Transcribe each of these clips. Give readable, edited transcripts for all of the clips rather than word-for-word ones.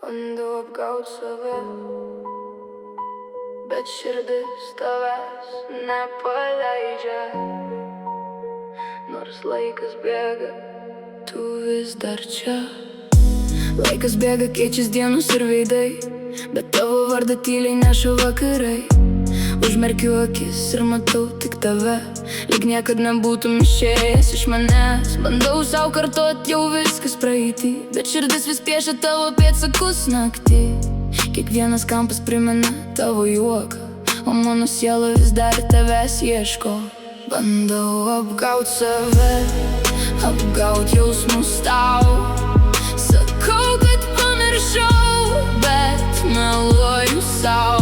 Bandau apgaut save, bet širdis tavęs nepaleidžia. Nors laikas bėga, tu vis dar čia. Laikas bėga, keičias dienos ir veidai, bet tavo vardą tyliai neša vakarai. Užmerkiu akis ir matau tik tave, lyg niekad nebūtum išėjęs iš manęs. Bandau sau kartot, jau viskas praeitį, bet širdis vis piešia tavo pėdsakus naktį. Kiekvienas kampas primena tavo juoką, o mano siela vis dar tavęs ieško. Bandau apgaut save, apgaut jausmus tau. Sakau, kad pamiršau, bet meluoju sau.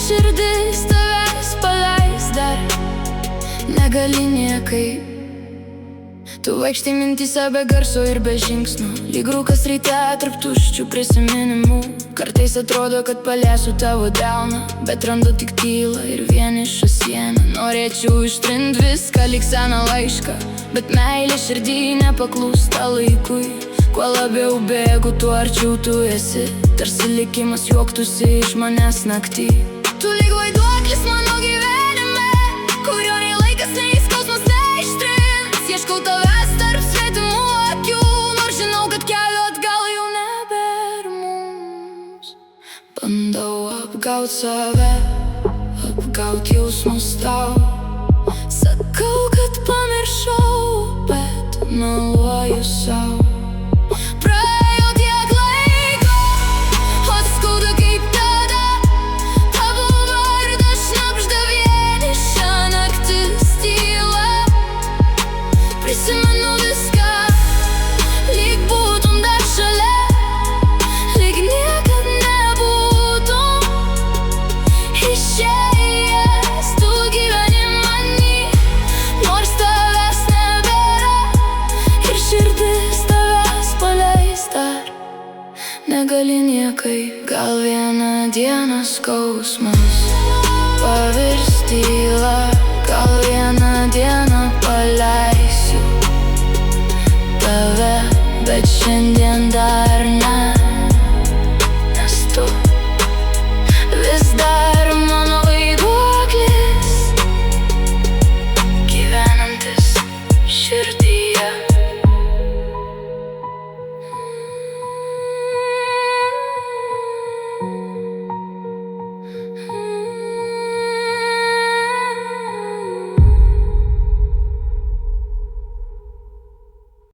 Širdis tavęs paleis dar negali niekaip. Tu vaikštai mintyse be garso ir be žingsnių, lyg rūkas ryte tarp tuščių prisiminimų. Kartais atrodo, kad paliesiu tavo delną, bet randu tik tylą ir vienišą sieną. Norėčiau ištrint viską lyg seną laišką, bet meilė širdį nepaklūsta laikui. Kuo labiau bėgu, tuo arčiau tu esi, tarsi likimas juoktųsi iš manęs naktį. Tu lyg vaiduoklis mano gyvenime, kurio nei laikas, nei skausmas neištrins. Ieškau tavęs tarp svetimų akių, nors žinau, kad kelio atgal jau nebėra mums. Bandau apgaut save, apgaut jausmus tau. Sakau, kad pamiršau, bet meluoju sau. Prisimenu viską, lyg būtum dar šalia, lyg niekad nebūtum išėjęs. Tu gyveni many, nors tavęs nebėra, ir širdis tavęs paleis dar negali niekaip. Gal vieną dieną skausmas pavirs tyla, gal vieną dieną paleisiu tave, bet šiandien